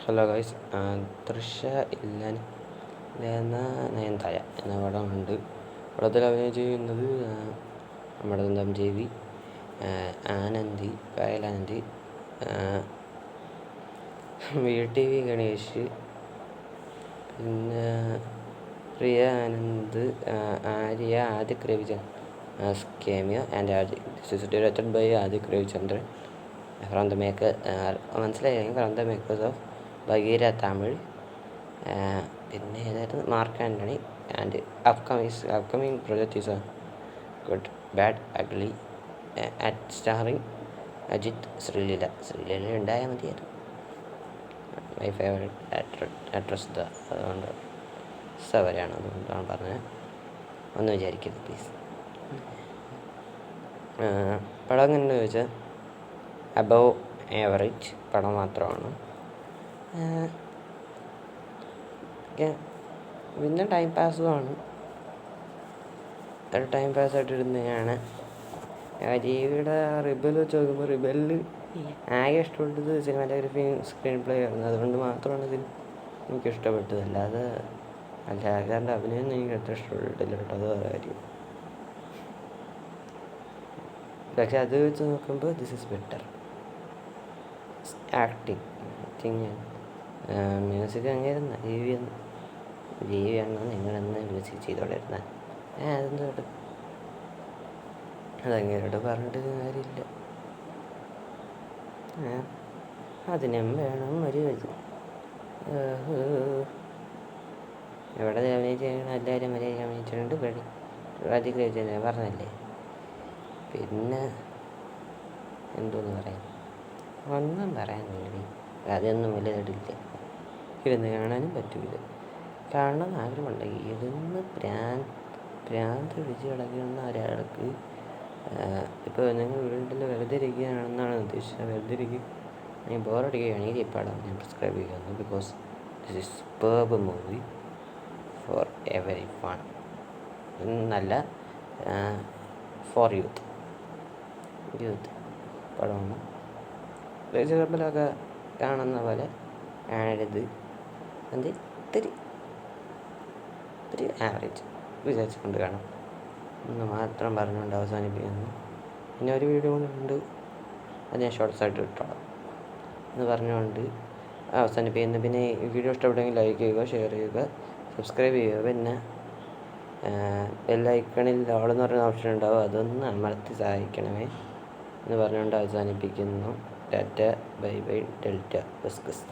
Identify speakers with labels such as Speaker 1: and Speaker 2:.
Speaker 1: Hello guys, ദൃശ്യ എന്ന നയൻതാര എന്ന പടമുണ്ട്. പടത്തിൽ അഭിനയം ചെയ്യുന്നത് നമ്മുടെ സ്വന്തം JV, ആനന്ദി, പായലാനന്ദി, VTV ഗണേഷ്, പിന്നെ Priya Anand, Arya, Adhik Ravichandran cameo, and this is directed by Adhik Ravichandran from the maker, മനസ്സിലായി, from the makers of Bagheera Tamil. പിന്നെ ഏതായിരുന്നു, Mark Antony. And upcoming project is good bad ugly at starring Ajith, Sreeleela ഉണ്ടായാൽ മതിയായിരുന്നു. മൈ ഫേവറേറ്റ് ആക്ട്രസ് അതുകൊണ്ട് സവരാണ്, അതുകൊണ്ടാണ് പറഞ്ഞത്, ഒന്നും വിചാരിക്കരുത് പ്ലീസ്. പടം എങ്ങനെയെന്ന് ചോദിച്ചാൽ അബവ് ആവറേജ് പടം മാത്രമാണ്. പിന്നെ ടൈം പാസുമാണ്, ഒരു ടൈം പാസ്സായിട്ട് ഇരുന്നതാണ്. ജീവിയുടെ റിബൽ വെച്ച് നോക്കുമ്പോൾ റിബലിൽ ആകെ ഇഷ്ടപ്പെട്ടത് സിനിമാറ്റോഗ്രഫിയും സ്ക്രീൻ പ്ലേ ആയിരുന്നു. അതുകൊണ്ട് മാത്രമാണ് ഇതിൽ എനിക്ക് ഇഷ്ടപ്പെട്ടത്. അല്ലാതെ ലാലേട്ടൻ്റെ അഭിനയം എനിക്ക് അത്ര ഇഷ്ടപ്പെട്ടിട്ടില്ല കേട്ടോ, അത് വേറെ കാര്യം. പക്ഷെ അത് വെച്ച് നോക്കുമ്പോൾ this is better. Acting music അങ്ങനെയായിരുന്നു. ജീവിയാണ് നിങ്ങളെന്ന് മ്യൂസിക് ചെയ്തോണ്ടിരുന്നത്. അതെന്തോട്ട് അതങ്ങനെയോട്ട് പറഞ്ഞിട്ട് കാര്യമില്ല. അതിനും വേണം ഒരു ഇത്. എവിടെ അഭിനയിച്ചാണ് എല്ലാവരും വരെ അഭിനയിച്ചിട്ടുണ്ട്. ആദിക് രവിചന്ദ്രൻ പറഞ്ഞല്ലേ. പിന്നെ എന്തോന്ന് പറയാൻ, ഒന്നും പറയാനില്ല. അതൊന്നും വലുതായിട്ടില്ല, ഇരുന്ന് കാണാനും പറ്റൂല. കാണണം ആഗ്രഹമുണ്ടെങ്കിൽ ഇരുന്ന് ഭ്രാന്ത് പിടിച്ച് കിടക്കുന്ന ഒരാൾക്ക് ഇപ്പോൾ നിങ്ങൾ വീട്ടിൽ വെറുതെ ഇരിക്കുകയാണെന്നാണ് ഉദ്ദേശിച്ചത്. വെറുതെ ഇരിക്കുക, ബോറടിക്കുകയാണെങ്കിൽ ഈ പടം ഞാൻ പ്രിസ്ക്രൈബ് ചെയ്യുന്നു. Because this is superb movie for every one. നല്ല ഫോർ യൂത്ത് പടമാണ്. ചെറുപ്പത്തിലൊക്കെ കാണുന്ന പോലെ ആണരുത്. ഇത്തിരി ആവറേജ് വിചാരിച്ചുകൊണ്ട് കാണാം എന്ന് മാത്രം പറഞ്ഞുകൊണ്ട് അവസാനിപ്പിക്കുന്നു. പിന്നെ ഒരു വീഡിയോ കൊണ്ടുണ്ട്, അത് ഞാൻ ഷോർട്ട്സായിട്ട് ഇട്ടോളാം എന്ന് പറഞ്ഞുകൊണ്ട് അവസാനിപ്പിക്കുന്നു. പിന്നെ ഈ വീഡിയോ ഇഷ്ടപ്പെട്ടെങ്കിൽ ലൈക്ക് ചെയ്യുക, ഷെയർ ചെയ്യുക, സബ്സ്ക്രൈബ് ചെയ്യുക. പിന്നെ ബെല്ലൈക്കണിൽ ഓളെന്ന് പറയുന്ന ഓപ്ഷൻ ഉണ്ടാവും, അതൊന്ന് അമർത്തി സഹായിക്കണമേ എന്ന് പറഞ്ഞുകൊണ്ട് അവസാനിപ്പിക്കുന്നു. ടാറ്റ, ബൈ ബൈ, ഡെൽറ്റ, ബസ്കസ്.